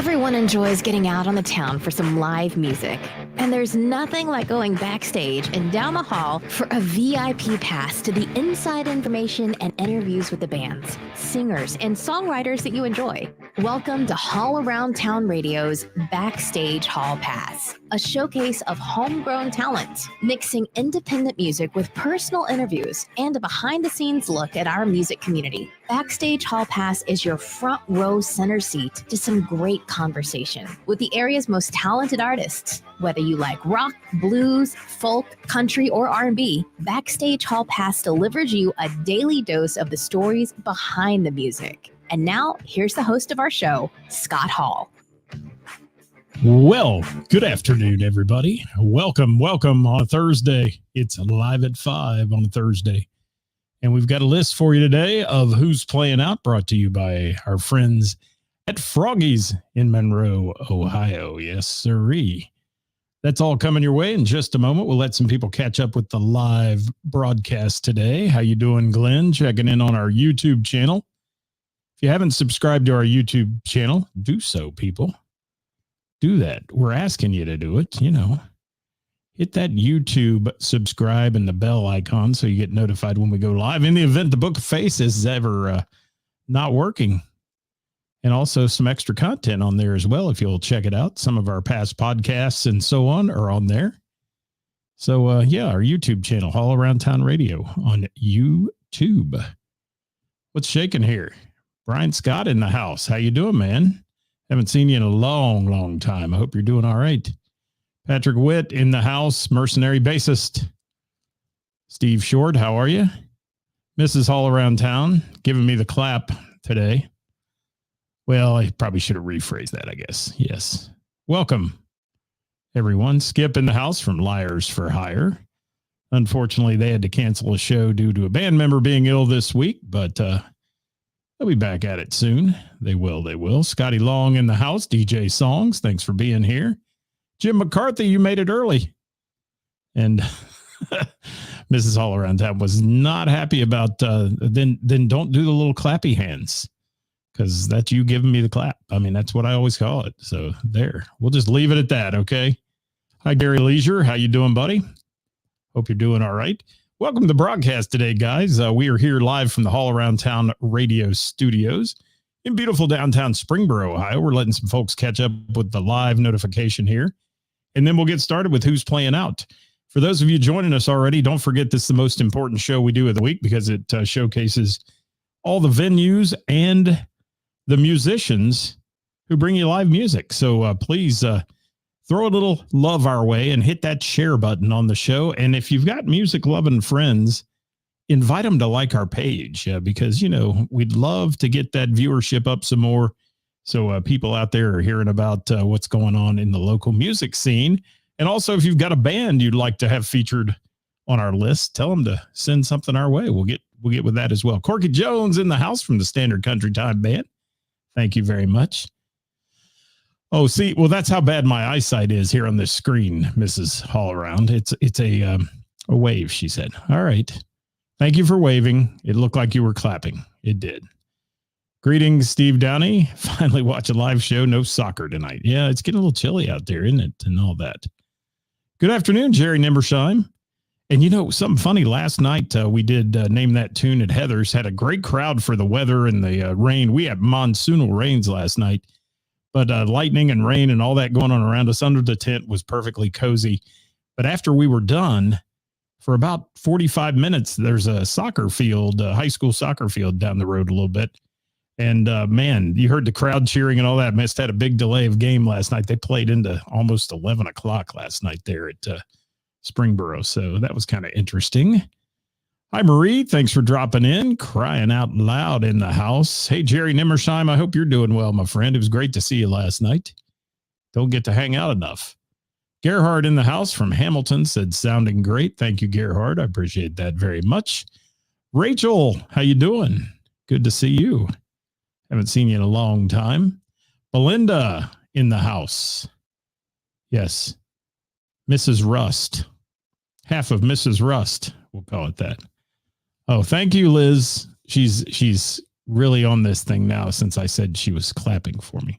Everyone enjoys getting out on the town for some live music. And there's nothing like going backstage and down the hall for a VIP pass to the inside information and interviews with the bands, singers, and songwriters that you enjoy. Welcome to Hall Around Town Radio's Backstage Hall Pass, a showcase of homegrown talent, mixing independent music with personal interviews and a behind-the-scenes look at our music community. Backstage Hall Pass is your front row center seat to some great conversation with the area's most talented artists. Whether you like rock, blues, folk, country, or R&B, Backstage Hall Pass delivers you a daily dose of the stories behind the music. And now, here's the host of our show, Scott Hall. Well, good afternoon, everybody. Welcome on a Thursday. It's live at 5 on a Thursday. And we've got a list for you today of who's playing out, brought to you by our friends at Froggy's in Monroe, Ohio. Yes, sirree. That's all coming your way in just a moment. We'll let some people catch up with the live broadcast today. How you doing, Glenn? Checking in on our YouTube channel. If you haven't subscribed to our YouTube channel, do so, people. Do that. We're asking you to do it, Hit that YouTube subscribe and the bell icon so you get notified when we go live. In the event the Book of Faces is ever not working. And also some extra content on there as well, if you'll check it out. Some of our past podcasts and so on are on there. So, our YouTube channel, All Around Town Radio on YouTube. What's shaking here? Brian Scott in the house. How you doing, man? Haven't seen you in a long time. I hope you're doing all right. Patrick Witt in the house, mercenary bassist. Steve Short, how are you? Mrs. All Around Town, giving me the clap today. Well, I probably should have rephrased that, I guess. Yes. Welcome, everyone. Skip in the house from Liars for Hire. Unfortunately, they had to cancel a show due to a band member being ill this week, but they'll be back at it soon. They will. Scotty Long in the house, DJ Songs. Thanks for being here. Jim McCarthy, you made it early. And Mrs. All Around Town was not happy about, then don't do the little clappy hands, because that's you giving me the clap. I mean, that's what I always call it. So there, we'll just leave it at that. Okay. Hi, Gary Leisure. How you doing, buddy? Hope you're doing all right. Welcome to the broadcast today, guys. We are here live from the Hall Around Town Radio Studios in beautiful downtown Springboro, Ohio. We're letting some folks catch up with the live notification here. And then we'll get started with who's playing out. For those of you joining us already, don't forget this is the most important show we do of the week because it showcases all the venues and the musicians who bring you live music. So please throw a little love our way and hit that share button on the show. And if you've got music loving friends, invite them to like our page because, we'd love to get that viewership up some more. So people out there are hearing about what's going on in the local music scene. And also, if you've got a band you'd like to have featured on our list, tell them to send something our way. We'll get with that as well. Corky Jones in the house from the Standard Country Time Band. Thank you very much. Oh, see, well, that's how bad my eyesight is here on this screen, Mrs. Hall Around. It's a wave, she said. All right. Thank you for waving. It looked like you were clapping. It did. Greetings, Steve Downey. Finally watch a live show. No soccer tonight. Yeah, it's getting a little chilly out there, isn't it? And all that. Good afternoon, Jerry Nimbersheim. And something funny, last night we did Name That Tune at Heather's. Had a great crowd for the weather and the rain. We had monsoonal rains last night, but lightning and rain and all that going on around us under the tent was perfectly cozy. But after we were done, for about 45 minutes, there's a soccer field, a high school soccer field down the road a little bit. And man, you heard the crowd cheering and all that. Must had a big delay of game last night. They played into almost 11 o'clock last night there at Springboro. So that was kind of interesting. Hi, Marie. Thanks for dropping in. Crying out loud in the house. Hey, Jerry Nimmersheim. I hope you're doing well, my friend. It was great to see you last night. Don't get to hang out enough. Gerhard in the house from Hamilton said, sounding great. Thank you, Gerhard. I appreciate that very much. Rachel, how you doing? Good to see you. Haven't seen you in a long time. Belinda in the house. Yes. Mrs. Rust. Half of Mrs. Rust. We'll call it that. Oh, thank you, Liz. She's really on this thing now since I said she was clapping for me.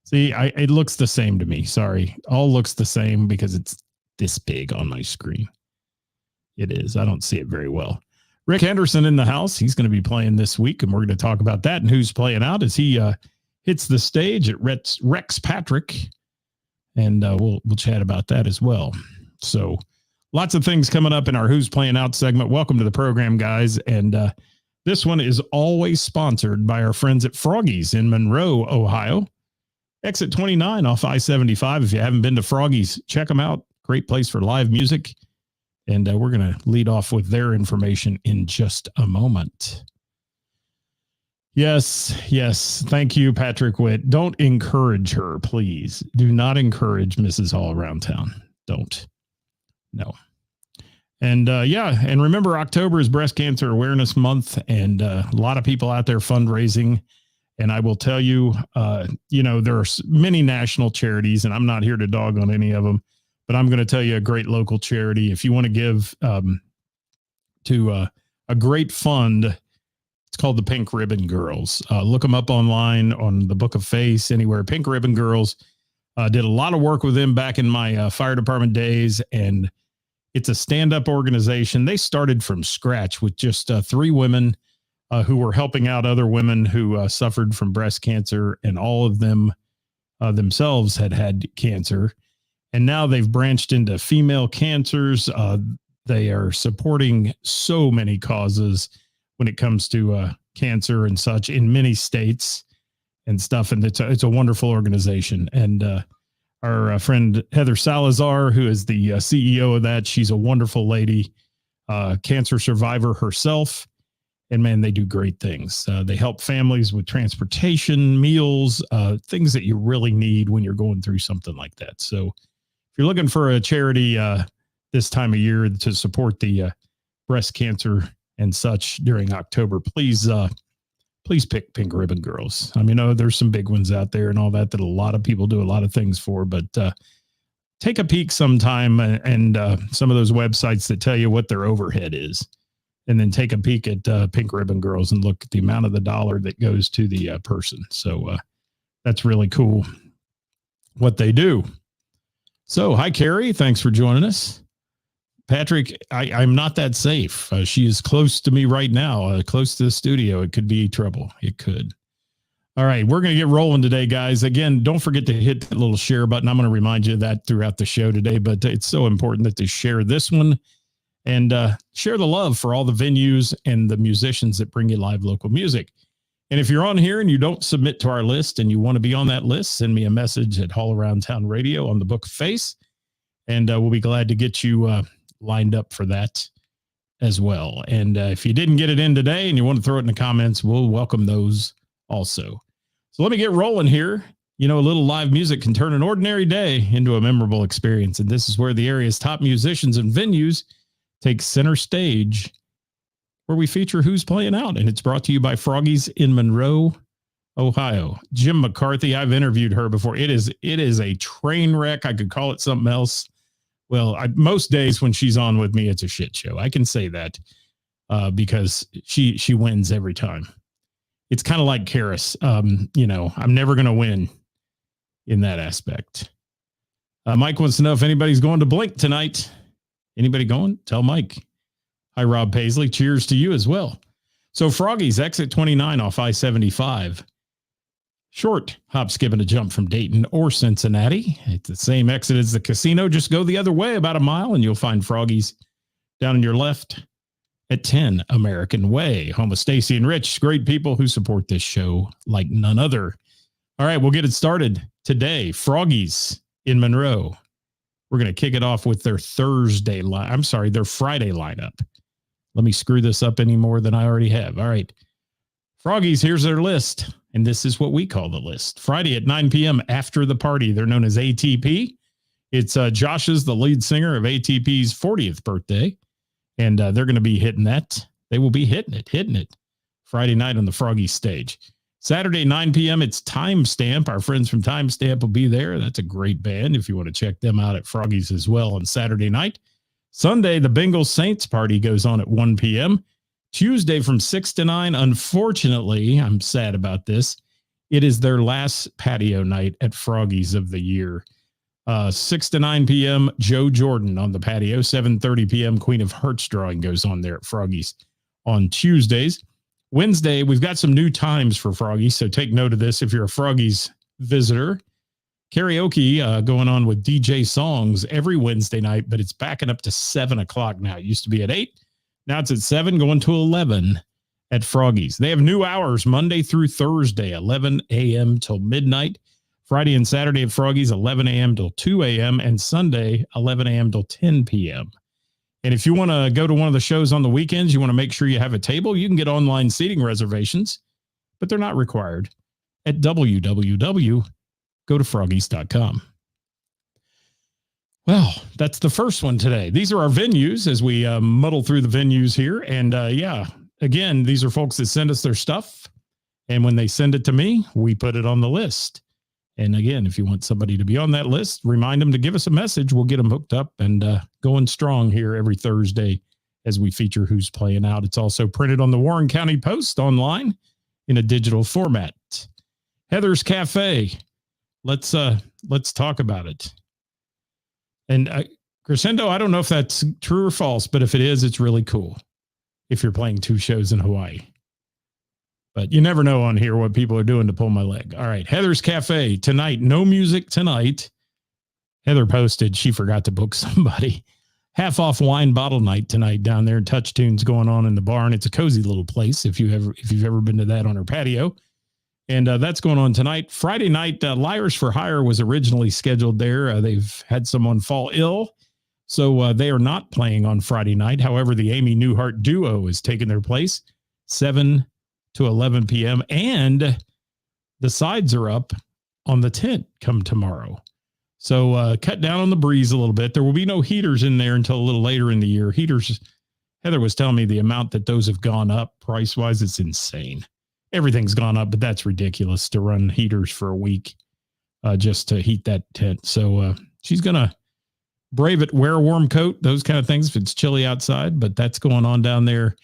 See, it looks the same to me. Sorry. All looks the same because it's this big on my screen. It is. I don't see it very well. Rick Henderson in the house. He's going to be playing this week, and we're going to talk about that and who's playing out as he hits the stage at Rex Patrick. And we'll chat about that as well. So lots of things coming up in our Who's Playing Out segment. Welcome to the program, guys. And this one is always sponsored by our friends at Froggy's in Monroe, Ohio. Exit 29 off I-75. If you haven't been to Froggy's, check them out. Great place for live music. And we're going to lead off with their information in just a moment. Yes. Thank you, Patrick Witt. Don't encourage her, please. Do not encourage Mrs. Hall around town. Don't. No. And and remember, October is Breast Cancer Awareness Month, and a lot of people out there fundraising. And I will tell you, there are many national charities, and I'm not here to dog on any of them, but I'm going to tell you a great local charity. If you want to give to a great fund, it's called the Pink Ribbon Girls. Look them up online on the Book of Face, anywhere. Pink Ribbon Girls. Did a lot of work with them back in my fire department days, and it's a stand-up organization. They started from scratch with just 3 women who were helping out other women who suffered from breast cancer, and all of them themselves had cancer. And now they've branched into female cancers. They are supporting so many causes when it comes to cancer and such in many states and stuff. And it's a wonderful organization. And our friend Heather Salazar, who is the CEO of that, she's a wonderful lady, cancer survivor herself. And man, they do great things. They help families with transportation, meals, things that you really need when you're going through something like that. So if you're looking for a charity this time of year to support the breast cancer and such during October, please pick Pink Ribbon Girls. I mean, there's some big ones out there and all that a lot of people do a lot of things for, but take a peek sometime and some of those websites that tell you what their overhead is. And then take a peek at Pink Ribbon Girls and look at the amount of the dollar that goes to the person. So that's really cool what they do. So, hi, Carrie. Thanks for joining us. Patrick, I'm not that safe. She is close to me right now, close to the studio. It could be trouble. It could. All right, we're going to get rolling today, guys. Again, don't forget to hit that little share button. I'm going to remind you of that throughout the show today, but it's so important that to share this one. And share the love for all the venues and the musicians that bring you live local music. And if you're on here and you don't submit to our list and you want to be on that list, send me a message at Hall Around Town Radio on the Book of Face. And we'll be glad to get you lined up for that as well. And if you didn't get it in today and you want to throw it in the comments, we'll welcome those also. So let me get rolling here. A little live music can turn an ordinary day into a memorable experience. And this is where the area's top musicians and venues take center stage, where we feature Who's Playing Out. And it's brought to you by Froggy's in Monroe, Ohio. Jim McCarthy, I've interviewed her before. It is a train wreck. I could call it something else. Well, most days when she's on with me, it's a shit show. I can say that because she wins every time. It's kind of like Karis. I'm never going to win in that aspect. Mike wants to know if anybody's going to Blink tonight. Anybody going? Tell Mike. Hi, Rob Paisley. Cheers to you as well. So Froggy's exit 29 off I-75. Short hop, skip, and a jump from Dayton or Cincinnati. It's the same exit as the casino. Just go the other way about a mile and you'll find Froggy's down on your left at 10 American Way. Home of Stacy and Rich. Great people who support this show like none other. All right, we'll get it started today. Froggy's in Monroe. We're going to kick it off with their Friday lineup. Let me screw this up any more than I already have. All right. Froggy's, here's their list. And this is what we call the list. Friday at 9 p.m. after the party. They're known as ATP. It's Josh's, the lead singer of ATP's 40th birthday. And they're going to be hitting that. They will be hitting it Friday night on the Froggy stage. Saturday, 9 p.m., it's Timestamp. Our friends from Timestamp will be there. That's a great band if you want to check them out at Froggy's as well on Saturday night. Sunday, the Bengals Saints party goes on at 1 p.m. Tuesday from 6 to 9. Unfortunately, I'm sad about this. It is their last patio night at Froggy's of the year. 6 to 9 p.m., Joe Jordan on the patio. 7:30 p.m., Queen of Hearts drawing goes on there at Froggy's on Tuesdays. Wednesday, we've got some new times for Froggy's, so take note of this if you're a Froggy's visitor. Karaoke going on with DJ Songs every Wednesday night, but it's backing up to 7 o'clock now. It used to be at 8. Now it's at 7, going to 11 at Froggy's. They have new hours Monday through Thursday, 11 a.m. till midnight. Friday and Saturday at Froggy's, 11 a.m. till 2 a.m. and Sunday, 11 a.m. till 10 p.m. And if you want to go to one of the shows on the weekends, you want to make sure you have a table, you can get online seating reservations, but they're not required at www.gotofroggies.com. Well, that's the first one today. These are our venues as we muddle through the venues here. And again, these are folks that send us their stuff. And when they send it to me, we put it on the list. And again, if you want somebody to be on that list, remind them to give us a message. We'll get them hooked up and going strong here every Thursday as we feature Who's Playing Out. It's also printed on the Warren County Post online in a digital format. Heather's Cafe. Let's talk about it. And Crescendo, I don't know if that's true or false, but if it is, it's really cool if you're playing 2 shows in Hawaii. But you never know on here what people are doing to pull my leg. All right. Heather's Cafe tonight. No music tonight. Heather posted she forgot to book somebody. Half off wine bottle night tonight down there. Touch Tunes going on in the barn. It's a cozy little place if you've ever been to that on her patio. And that's going on tonight. Friday night, Liars for Hire was originally scheduled there. They've had someone fall ill, so they are not playing on Friday night. However, the Amy Newhart duo is taking their place, 7 to 11 p.m. And the sides are up on the tent come tomorrow. So cut down on the breeze a little bit. There will be no heaters in there until a little later in the year. Heaters, Heather was telling me the amount that those have gone up price-wise, it's insane. Everything's gone up, but that's ridiculous to run heaters for a week just to heat that tent. So she's going to brave it, wear a warm coat, those kind of things if it's chilly outside. But that's going on down there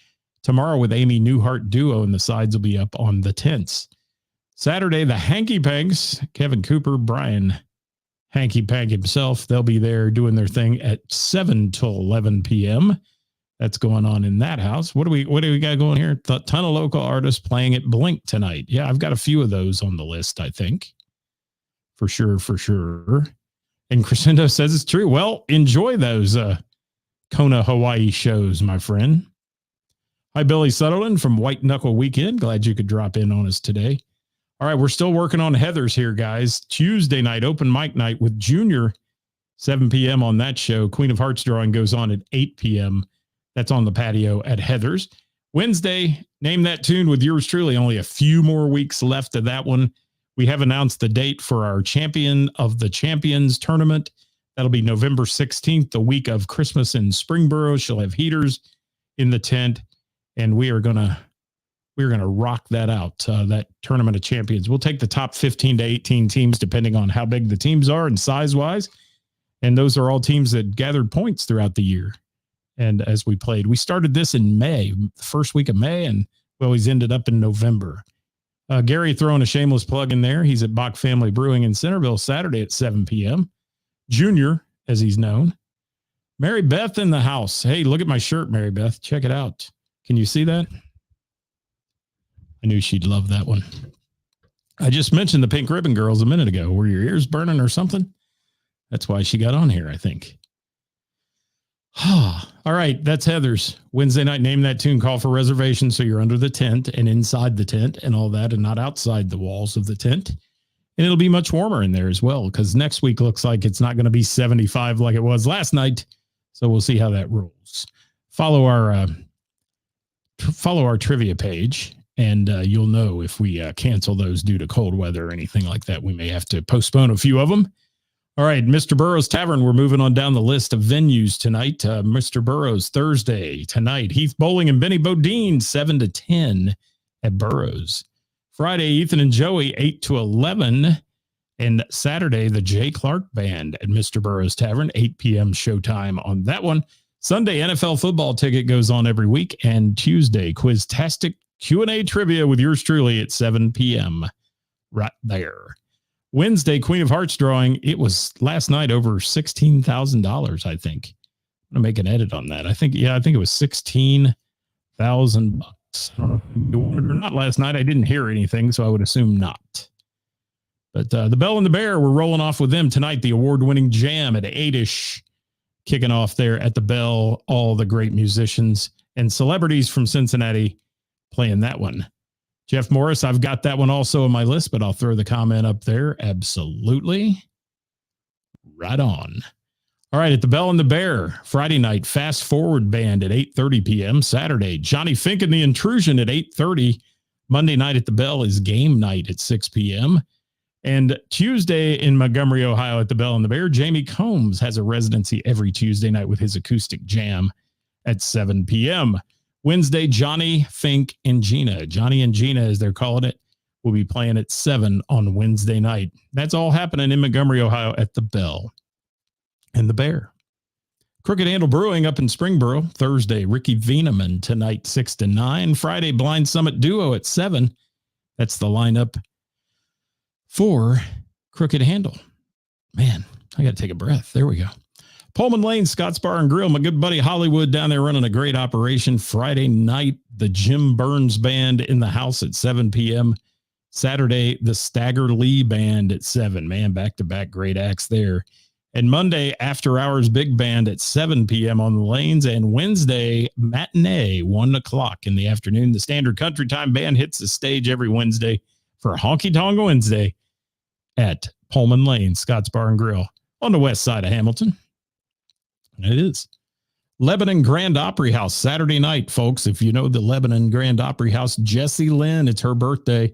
tomorrow with Amy Newhart duo, and the sides will be up on the tents. Saturday, the Hanky Panks, Kevin Cooper, Brian Hanky Pank himself, they'll be there doing their thing at 7 till 11 p.m. That's going on in that house. What do we got going here? A ton of local artists playing at Blink tonight. Yeah, I've got a few of those on the list, I think. For sure. And Crescendo says it's true. Well, enjoy those Kona, Hawaii shows, my friend. Hi, Billy Sutherland from White Knuckle Weekend. Glad you could drop in on us today. All right, we're still working on Heather's here, guys. Tuesday night, open mic night with Junior, 7 p.m. on that show. Queen of Hearts drawing goes on at 8 p.m. That's on the patio at Heather's. Wednesday, Name That Tune with yours truly. Only a few more weeks left of that one. We have announced the date for our Champion of the Champions tournament. That'll be November 16th, the week of Christmas in Springboro. She'll have heaters in the tent, and we're gonna rock that out, that Tournament of Champions. We'll take the top 15 to 18 teams, depending on how big the teams are and size-wise. And those are all teams that gathered points throughout the year. And as we played, we started this in May, the first week of May, and we always ended up in November. Gary throwing a shameless plug in there. He's at Bach Family Brewing in Centerville Saturday at 7 p.m. Junior, as he's known. Mary Beth in the house. Hey, look at my shirt, Mary Beth. Check it out. Can you see that? I knew she'd love that one. I just mentioned the Pink Ribbon Girls a minute ago. Were your ears burning or something? That's why she got on here, I think. All right, that's Heather's. Wednesday night, Name That Tune, call for reservations so you're under the tent and inside the tent and all that and not outside the walls of the tent. And it'll be much warmer in there as well because next week looks like it's not going to be 75 like it was last night. So we'll see how that rolls. Follow our trivia page, and you'll know if we cancel those due to cold weather or anything like that. We may have to postpone a few of them. All right, Mr. Burroughs Tavern. We're moving on down the list of venues tonight. Mr. Burroughs Thursday tonight. Heath Bowling and Benny Bodine, 7 to 10 at Burroughs. Friday, Ethan and Joey, 8 to 11. And Saturday, the Jay Clark Band at Mr. Burroughs Tavern, 8 p.m. showtime on that one. Sunday, NFL football ticket goes on every week. And Tuesday, Quiztastic Q&A trivia with yours truly at 7 p.m. right there. Wednesday, Queen of Hearts drawing. It was last night over $16,000, I think. I'm going to make an edit on that. I think it was $16,000. Not last night. I didn't hear anything, so I would assume not. But the Bell and the Bear, we're rolling off with them tonight. The award-winning jam at 8-ish, kicking off there at the Bell. All the great musicians and celebrities from Cincinnati playing that one. Jeff Morris, I've got that one also on my list, but I'll throw the comment up there. Absolutely. Right on. All right, at the Bell and the Bear, Friday night, Fast Forward Band at 8:30 p.m. Saturday, Johnny Fink and the Intrusion at 8:30. Monday night at the Bell is Game Night at 6 p.m. And Tuesday in Montgomery, Ohio at the Bell and the Bear, Jamie Combs has a residency every Tuesday night with his acoustic jam at 7 p.m. Wednesday, Johnny, Fink, and Gina. Johnny and Gina, as they're calling it, will be playing at 7 on Wednesday night. That's all happening in Montgomery, Ohio at the Bell and the Bear. Crooked Handle Brewing up in Springboro. Thursday, Ricky Veneman tonight, 6 to 9. Friday, Blind Summit Duo at 7. That's the lineup for Crooked Handle. Man, I got to take a breath. There we go. Pullman Lane, Scott's Bar and Grill. My good buddy Hollywood down there running a great operation. Friday night, the Jim Burns Band in the house at 7 p.m. Saturday, the Stagger Lee Band at 7. Man, back-to-back great acts there. And Monday, After Hours Big Band at 7 p.m. on the lanes. And Wednesday, matinee, 1 o'clock in the afternoon. The Standard Country Time Band hits the stage every Wednesday for Honky Tonk Wednesday at Pullman Lane, Scott's Bar and Grill on the west side of Hamilton. It is. Lebanon Grand Opry House, Saturday night, folks. If you know the Lebanon Grand Opry House, Jessie Lynn, it's her birthday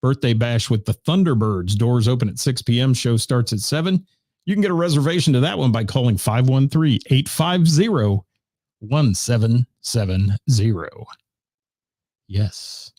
bash with the Thunderbirds. Doors open at 6 p.m. Show starts at 7. You can get a reservation to that one by calling 513-850-1770. Yes.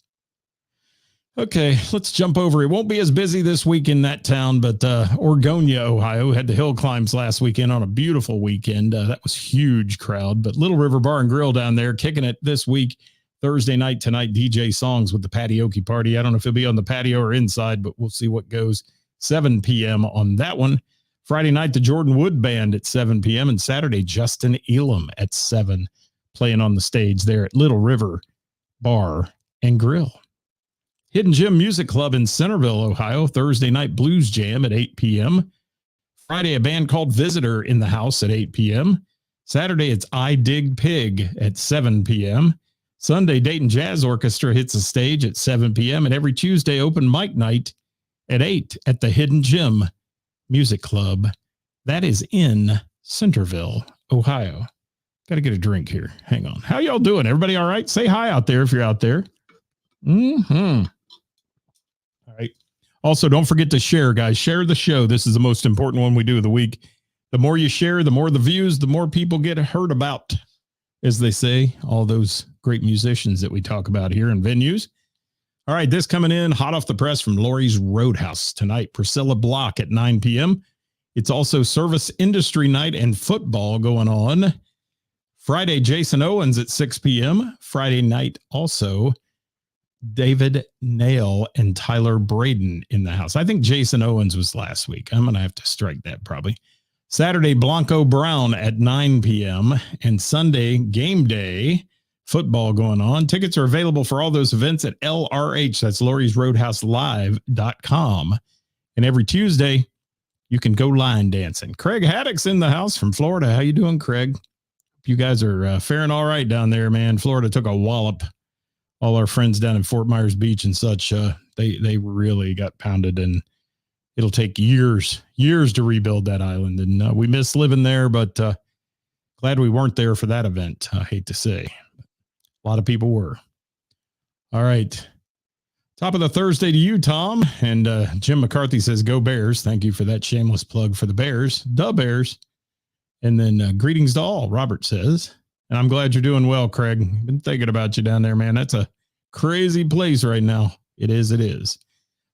Okay, let's jump over. It won't be as busy this week in that town, but Orgonia, Ohio had the hill climbs last weekend on a beautiful weekend. That was huge crowd, but Little River Bar and Grill down there kicking it this week. Thursday night tonight, DJ Songs with the Patioki Party. I don't know if it'll be on the patio or inside, but we'll see what goes. 7 p.m. on that one. Friday night, the Jordan Wood Band at 7 p.m. And Saturday, Justin Elam at 7 playing on the stage there at Little River Bar and Grill. Hidden Gem Music Club in Centerville, Ohio, Thursday night Blues Jam at 8 p.m. Friday, a band called Visitor in the house at 8 p.m. Saturday, it's I Dig Pig at 7 p.m. Sunday, Dayton Jazz Orchestra hits the stage at 7 p.m. And every Tuesday, open mic night at 8 at the Hidden Gem Music Club. That is in Centerville, Ohio. Got to get a drink here. Hang on. How y'all doing? Everybody all right? Say hi out there if you're out there. Mm-hmm. All right. Also, don't forget to share, guys. Share the show. This is the most important one we do of the week. The more you share, the more the views, the more people get heard about, as they say, all those great musicians that we talk about here in venues. All right, this coming in hot off the press from Laurie's Roadhouse tonight. Priscilla Block at 9 p.m. It's also Service Industry Night and football going on. Friday, Jason Owens at 6 p.m. Friday night also, David Nail and Tyler Braden in the house. I think Jason Owens was last week. I'm going to have to strike that probably. Saturday, Blanco Brown at 9 p.m. And Sunday, game day, football going on. Tickets are available for all those events at LRH. That's Laurie's Roadhouse Live.com. And every Tuesday, you can go line dancing. Craig Haddock's in the house from Florida. How you doing, Craig? Hope you guys are faring all right down there, man. Florida took a wallop. All our friends down in Fort Myers Beach and such, they really got pounded, and it'll take years to rebuild that island. And we miss living there, but glad we weren't there for that event. I hate to say. A lot of people were. All right. Top of the Thursday to you, Tom. And Jim McCarthy says, go Bears. Thank you for that shameless plug for the Bears. The Bears. And then greetings to all, Robert says. And I'm glad you're doing well, Craig. Been thinking about you down there, man. That's a crazy place right now. It is.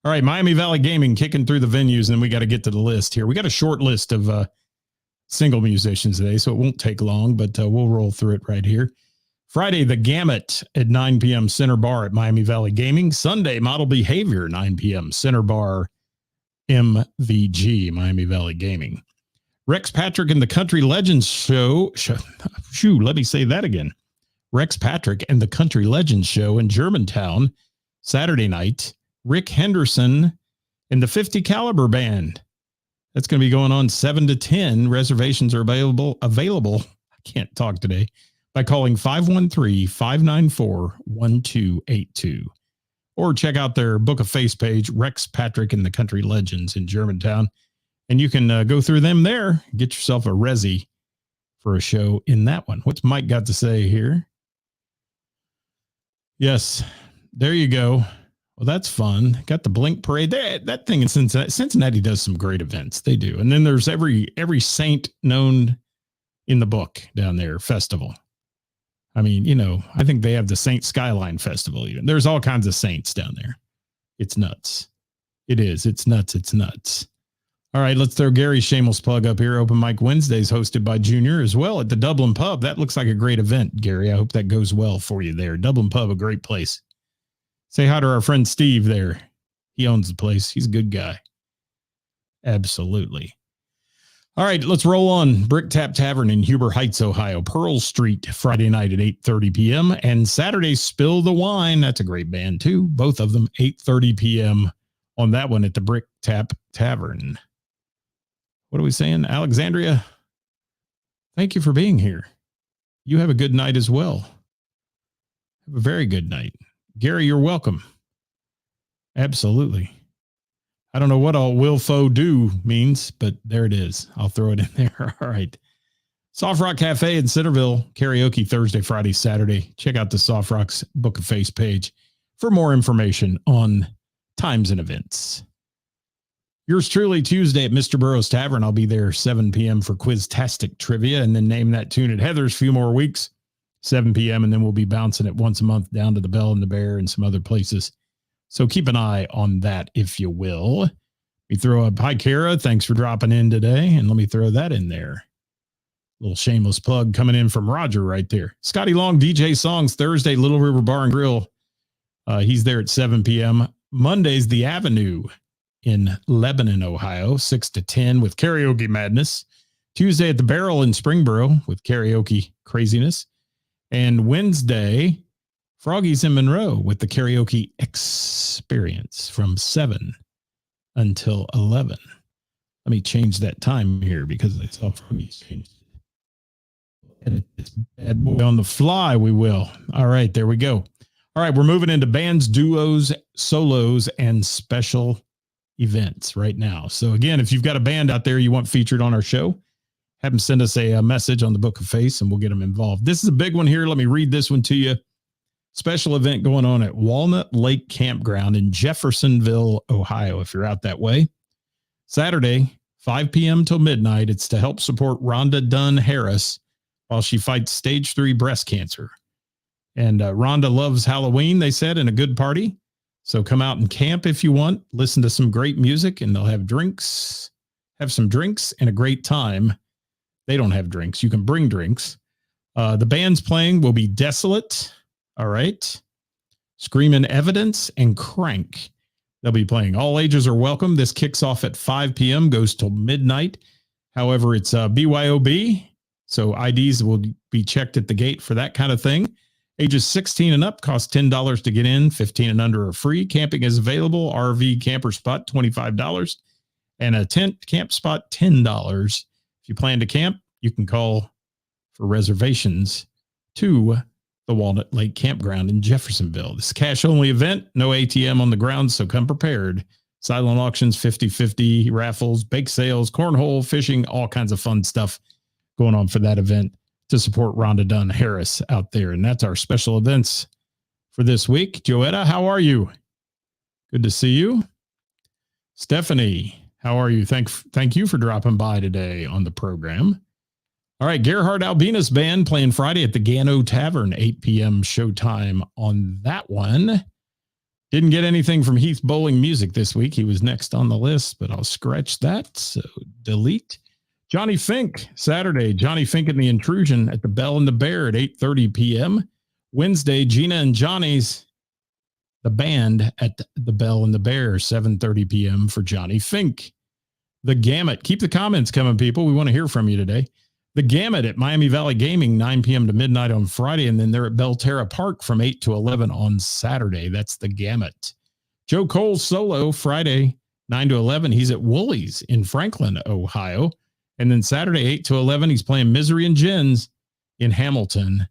All right, Miami Valley Gaming kicking through the venues, and then we got to get to the list here. We got a short list of single musicians today, so it won't take long, but we'll roll through it right here. Friday, The Gamut at 9 p.m. Center Bar at Miami Valley Gaming. Sunday, Model Behavior, 9 p.m. Center Bar, MVG, Miami Valley Gaming. Rex Patrick and the Country Legends Show. Let me say that again. Rex Patrick and the Country Legends Show in Germantown, Saturday night. Rick Henderson and the 50 Caliber Band. That's going to be going on 7 to 10. Reservations are available. I can't talk today. By calling 513-594-1282. Or check out their Book of Face page, Rex Patrick and the Country Legends in Germantown. And you can go through them there. Get yourself a resi for a show in that one. What's Mike got to say here? Yes, there you go. Well, that's fun. Got the Blink Parade. That thing in Cincinnati. Cincinnati does some great events. They do. And then there's every saint known in the book down there, festival. I mean, I think they have the Saint Skyline Festival even. There's all kinds of saints down there. It's nuts. It is. It's nuts. It's nuts. All right, let's throw Gary's shameless plug up here. Open Mic Wednesdays hosted by Junior as well at the Dublin Pub. That looks like a great event, Gary. I hope that goes well for you there. Dublin Pub, a great place. Say hi to our friend Steve there. He owns the place. He's a good guy. Absolutely. All right, let's roll on. Brick Tap Tavern in Huber Heights, Ohio. Pearl Street, Friday night at 8:30 p.m. And Saturday, Spill the Wine. That's a great band, too. Both of them, 8:30 p.m. on that one at the Brick Tap Tavern. What are we saying? Alexandria, thank you for being here. You have a good night as well. Have a very good night. Gary, you're welcome. Absolutely. I don't know what all will fo do means, but there it is. I'll throw it in there. All right. Soft Rock Cafe in Centerville, karaoke Thursday, Friday, Saturday. Check out the Soft Rock's Book of Face page for more information on times and events. Yours truly Tuesday at Mr. Burroughs Tavern. I'll be there 7 p.m. for Quiztastic Trivia and then Name That Tune at Heather's a few more weeks, 7 p.m. And then we'll be bouncing it once a month down to the Bell and the Bear and some other places. So keep an eye on that, if you will. We throw up, hi, Kara. Thanks for dropping in today. And let me throw that in there. Little shameless plug coming in from Roger right there. Scotty Long, DJ Songs, Thursday, Little River Bar and Grill. He's there at 7 p.m. Monday's The Avenue in Lebanon, Ohio, 6 to 10 with Karaoke Madness. Tuesday at the Barrel in Springboro with karaoke craziness. And Wednesday, Froggy's in Monroe with the Karaoke Experience from 7 until 11. Let me change that time here because I saw Froggy's changed it. It's bad boy on the fly, we will. All right, there we go. All right, we're moving into bands, duos, solos, and special events right now. So again, if you've got a band out there you want featured on our show, have them send us a message on the Book of Face and we'll get them involved. This is a big one here. Let me read this one to you. Special event going on at Walnut Lake Campground in Jeffersonville, Ohio, if you're out that way. Saturday, 5 p.m. till midnight. It's to help support Rhonda Dunn Harris while she fights stage 3 breast cancer. And Rhonda loves Halloween, they said, and a good party. So come out and camp if you want. Listen to some great music, and they'll have drinks. Have some drinks and a great time. They don't have drinks. You can bring drinks. The band's playing will be Desolate. All right. Screamin' Evidence and Crank. They'll be playing. All ages are welcome. This kicks off at 5 p.m., goes till midnight. However, it's BYOB, so IDs will be checked at the gate for that kind of thing. Ages 16 and up cost $10 to get in. 15 and under are free. Camping is available. RV camper spot, $25. And a tent camp spot, $10. If you plan to camp, you can call for reservations to the Walnut Lake Campground in Jeffersonville. This is a cash-only event. No ATM on the ground, so come prepared. Silent auctions, 50-50, raffles, bake sales, cornhole, fishing, all kinds of fun stuff going on for that event to support Rhonda Dunn Harris out there. And that's our special events for this week. Joetta, how are you? Good to see you. Stephanie, how are you? Thank you for dropping by today on the program. All right, Gerhard Albina's band playing Friday at the Gano Tavern, 8 p.m. showtime on that one. Didn't get anything from Heath Bowling Music this week. He was next on the list, but I'll scratch that. So delete. Johnny Fink, Saturday. Johnny Fink and the Intrusion at the Bell and the Bear at 8:30 p.m. Wednesday, Gina and Johnny's, the band at the Bell and the Bear, 7:30 p.m. for Johnny Fink. The Gamut. Keep the comments coming, people. We want to hear from you today. The Gamut at Miami Valley Gaming, 9 p.m. to midnight on Friday, and then they're at Belterra Park from 8 to 11 on Saturday. That's the Gamut. Joe Cole's solo, Friday, 9 to 11. He's at Woolies in Franklin, Ohio. And then Saturday, 8 to 11, he's playing Misery and Gins in Hamilton.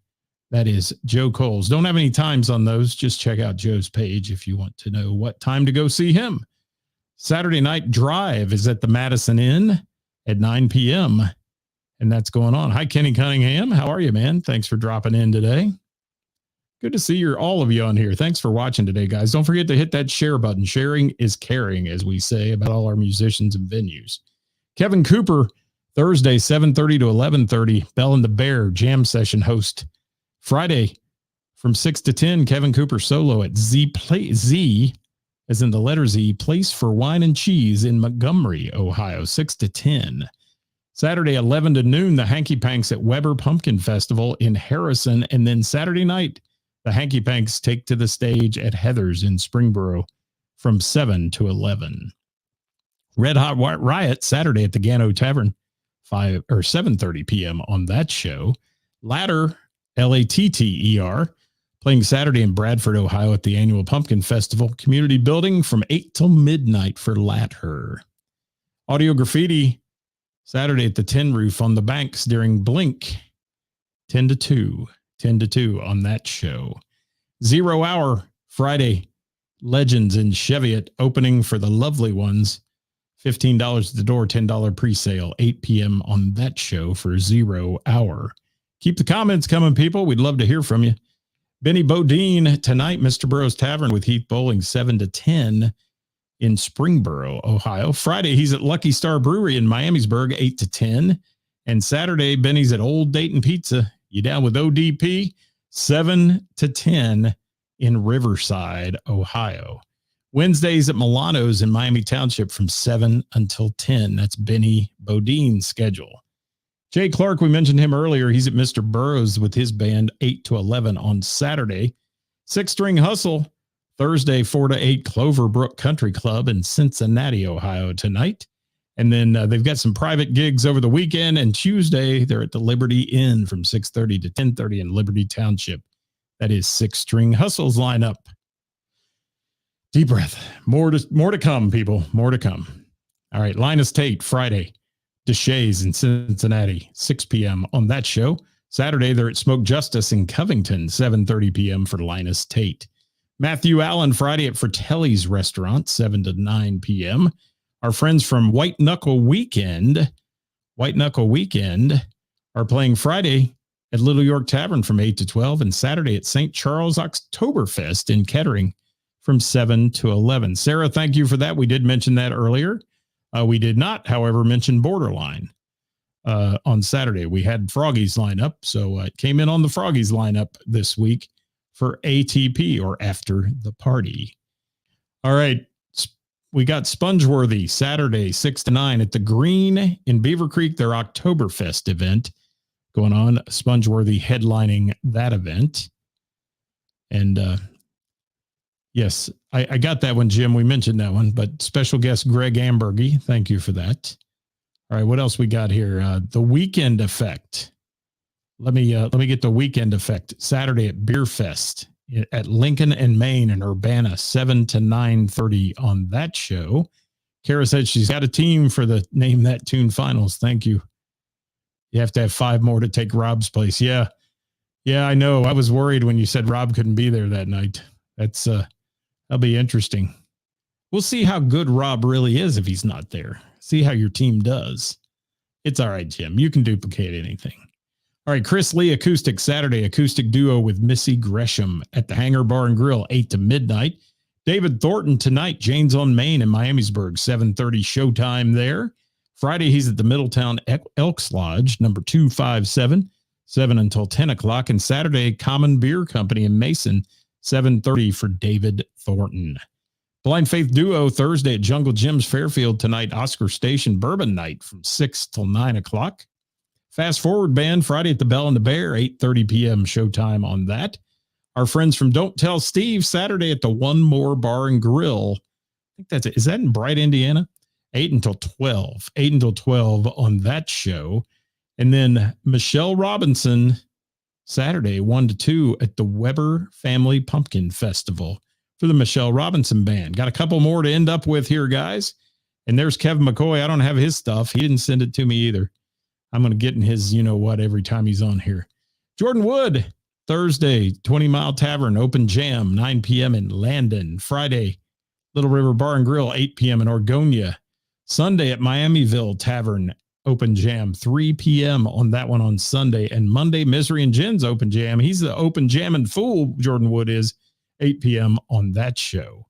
That is Joe Cole's. Don't have any times on those. Just check out Joe's page if you want to know what time to go see him. Saturday Night Drive is at the Madison Inn at 9 p.m., and that's going on. Hi, Kenny Cunningham. How are you, man? Thanks for dropping in today. Good to see all of you on here. Thanks for watching today, guys. Don't forget to hit that share button. Sharing is caring, as we say about all our musicians and venues. Kevin Cooper, Thursday, 7:30 to 11:30, Bell and the Bear jam session host. Friday, from 6 to 10, Kevin Cooper solo at Z, as in the letter Z, Place for Wine and Cheese in Montgomery, Ohio, 6 to 10. Saturday, 11 to noon, the Hanky Panks at Weber Pumpkin Festival in Harrison. And then Saturday night, the Hanky Panks take to the stage at Heather's in Springboro from 7 to 11. Red Hot Riot, Saturday at the Gano Tavern, 7:30 p.m. on that show. Ladder, Latter, playing Saturday in Bradford, Ohio at the annual Pumpkin Festival Community Building from 8 till midnight for Ladder. Audio Graffiti, Saturday at the Tin Roof on the Banks during Blink, 10 to 2 on that show. 0 Hour, Friday, Legends in Cheviot, opening for the Lovely Ones, $15 at the door, $10 pre-sale, 8 p.m. on that show for 0 Hour. Keep the comments coming, people. We'd love to hear from you. Benny Bodine tonight, Mr. Burroughs Tavern with Heath Bowling, 7 to 10 in Springboro, Ohio. Friday, he's at Lucky Star Brewery in Miamisburg, 8 to 10. And Saturday, Benny's at Old Dayton Pizza. You down with ODP? 7 to 10 in Riverside, Ohio. Wednesdays at Milano's in Miami Township from 7 until 10. That's Benny Bodine's schedule. Jay Clark, we mentioned him earlier. He's at Mr. Burroughs with his band, 8 to 11 on Saturday. Six String Hustle, Thursday, 4 to 8, Cloverbrook Country Club in Cincinnati, Ohio tonight. And then they've got some private gigs over the weekend. And Tuesday, they're at the Liberty Inn from 6:30 to 10:30 in Liberty Township. That is Six String Hustle's lineup. Deep breath. More to come, people. More to come. All right, Linus Tate, Friday. Deshays in Cincinnati, 6 p.m. on that show. Saturday, they're at Smoke Justice in Covington, 7:30 p.m. for Linus Tate. Matthew Allen, Friday at Fratelli's Restaurant, 7 to 9 p.m. Our friends from White Knuckle Weekend are playing Friday at Little York Tavern from 8 to 12 and Saturday at St. Charles Oktoberfest in Kettering from 7 to 11. Sarah, thank you for that. We did mention that earlier. We did not, however, mention Borderline on Saturday. We had Froggies lineup, so it came in on the Froggies lineup this week for ATP, or After the Party. All right, we got Spongeworthy Saturday, 6 to 9 at the Green in Beaver Creek, their Oktoberfest event going on. Spongeworthy headlining that event. And yes, I got that one, Jim. We mentioned that one, but special guest Greg Ambergy. Thank you for that. All right, what else we got here? The Weekend Effect. Let me get the Weekend Effect. Saturday at Beer Fest at Lincoln and Maine in Urbana, 7 to 9:30 on that show. Kara said she's got a team for the Name That Tune finals. Thank you. You have to have 5 more to take Rob's place. Yeah, I know. I was worried when you said Rob couldn't be there that night. That'll be interesting. We'll see how good Rob really is if he's not there. See how your team does. It's all right, Jim. You can duplicate anything. All right, Chris Lee Acoustic Saturday, acoustic duo with Missy Gresham at the Hangar Bar and Grill, 8 to midnight. David Thornton tonight, Jane's on Main in Miamisburg, 7:30 showtime there. Friday, he's at the Middletown Elks Lodge, number 257, 7 until 10 o'clock. And Saturday, Common Beer Company in Mason, 7:30 for David Thornton. Blind Faith Duo Thursday at Jungle Jim's Fairfield tonight, Oscar Station Bourbon Night from 6 till 9 o'clock. Fast Forward Band Friday at the Bell and the Bear, 8:30 p.m. showtime on that. Our friends from Don't Tell Steve, Saturday at the One More Bar and Grill. I think that's it. Is that in Bright, Indiana? 8 until 12. 8 until 12 on that show. And then Michelle Robinson, Saturday, 1 to 2 at the Weber Family Pumpkin Festival for the Michelle Robinson Band. Got a couple more to end up with here, guys. And there's Kevin McCoy. I don't have his stuff. He didn't send it to me either. I'm going to get in his you-know-what every time he's on here. Jordan Wood, Thursday, 20 Mile Tavern, Open Jam, 9 p.m. in Landon. Friday, Little River Bar and Grill, 8 p.m. in Orgonia. Sunday at Miamiville Tavern, Open Jam, 3 p.m. on that one on Sunday. And Monday, Misery and Gin's Open Jam. He's the Open Jammin' Fool, Jordan Wood is, 8 p.m. on that show.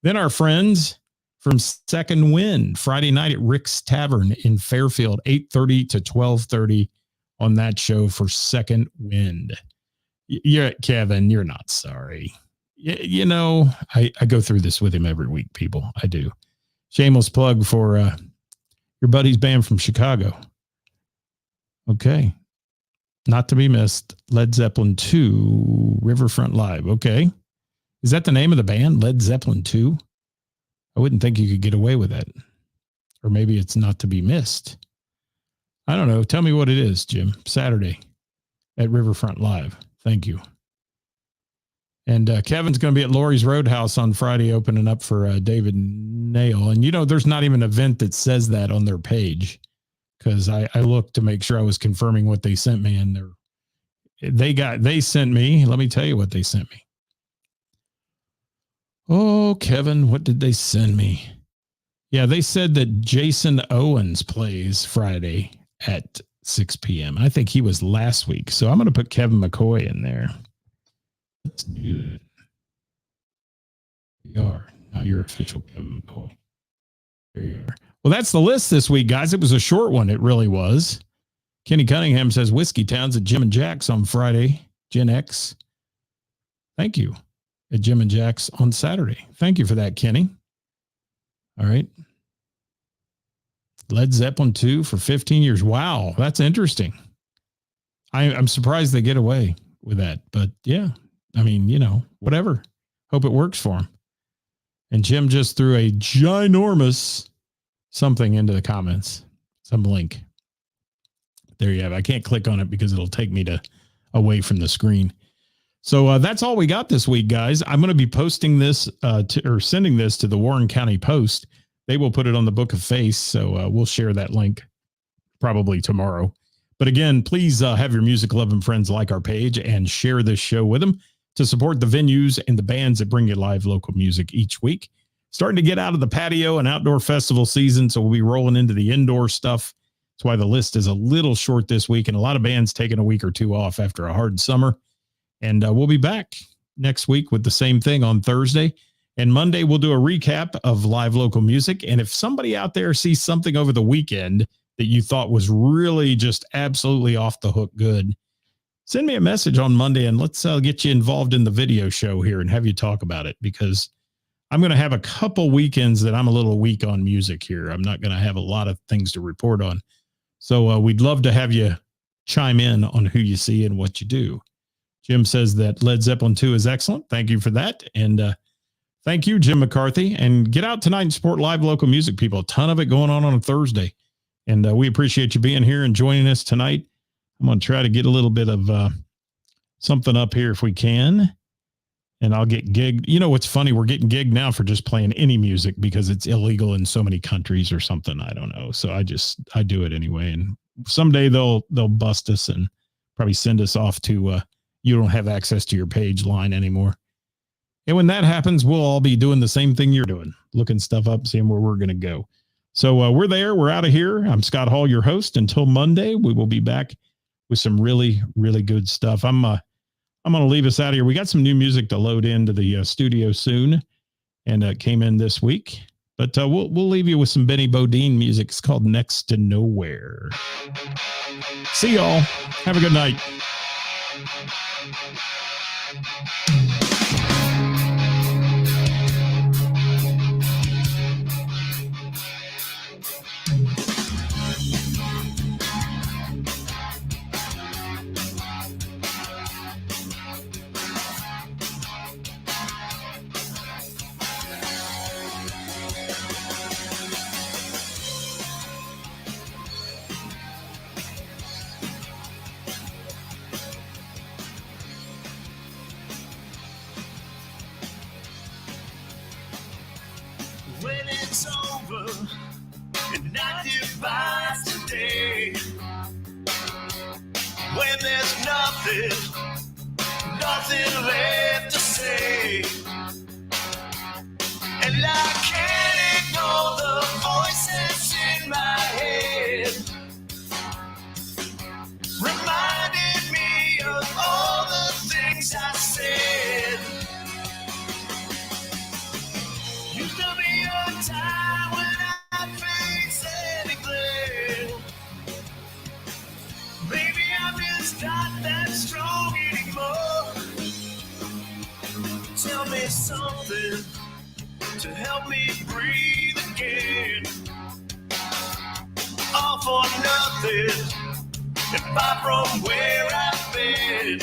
Then our friends from Second Wind, Friday night at Rick's Tavern in Fairfield, 8:30 to 12:30 on that show for Second Wind. Yeah, Kevin, you're not sorry. You know, I go through this with him every week, people. I do. Shameless plug for your buddy's band from Chicago. Okay. Not to be missed, Led Zeppelin 2, Riverfront Live. Okay. Is that the name of the band, Led Zeppelin 2? I wouldn't think you could get away with that. Or maybe it's not to be missed. I don't know. Tell me what it is, Jim. Saturday at Riverfront Live. Thank you. And Kevin's going to be at Lori's Roadhouse on Friday opening up for David Nail. And, you know, there's not even an event that says that on their page because I looked to make sure I was confirming what they sent me. And they sent me. Let me tell you what they sent me. Oh, Kevin, what did they send me? Yeah, they said that Jason Owens plays Friday at 6 p.m. I think he was last week. So I'm going to put Kevin McCoy in there. Let's do it. You are. Now you're official Kevin McCoy. There you are. Well, that's the list this week, guys. It was a short one. It really was. Kenny Cunningham says Whiskey Town's at Jim and Jack's on Friday. Gen X. Thank you. At Jim and Jack's on Saturday. Thank you for that, Kenny. All right. Led Zeppelin 2 for 15 years. Wow, that's interesting. I'm surprised they get away with that. But yeah, I mean, you know, whatever. Hope it works for him. And Jim just threw a ginormous something into the comments. Some link. There you have it. I can't click on it because it'll take me away from the screen. So that's all we got this week, guys. I'm going to be posting this or sending this to the Warren County Post. They will put it on the Book of Face. So we'll share that link probably tomorrow. But again, please have your music loving friends like our page and share this show with them to support the venues and the bands that bring you live local music each week. Starting to get out of the patio and outdoor festival season. So we'll be rolling into the indoor stuff. That's why the list is a little short this week. And a lot of bands taking a week or two off after a hard summer. And we'll be back next week with the same thing on Thursday. And Monday, we'll do a recap of live local music. And if somebody out there sees something over the weekend that you thought was really just absolutely off the hook good, send me a message on Monday and let's get you involved in the video show here and have you talk about it, because I'm going to have a couple weekends that I'm a little weak on music here. I'm not going to have a lot of things to report on. So we'd love to have you chime in on who you see and what you do. Jim says that Led Zeppelin 2 is excellent. Thank you for that. And thank you, Jim McCarthy. And get out tonight and support live local music, people. A ton of it going on a Thursday. And we appreciate you being here and joining us tonight. I'm going to try to get a little bit of something up here if we can. And I'll get gigged. You know what's funny? We're getting gigged now for just playing any music because it's illegal in so many countries or something. I don't know. So I do it anyway. And someday they'll bust us and probably send us off to you don't have access to your page line anymore. And when that happens, we'll all be doing the same thing you're doing, looking stuff up, seeing where we're going to go. So we're there. We're out of here. I'm Scott Hall, your host. Until Monday, we will be back with some really, really good stuff. I'm going to leave us out of here. We got some new music to load into the studio soon, and it came in this week. But we'll leave you with some Benny Bodine music. It's called Next to Nowhere. See y'all. Have a good night. over and not divide today. When there's nothing left to say, and I can't ignore the voices in my head, reminding me of all the things I said. Used to be a time when I'd face anything. Maybe I'm just not that strong anymore. Tell me something to help me breathe again. All for nothing, and far from where I've been.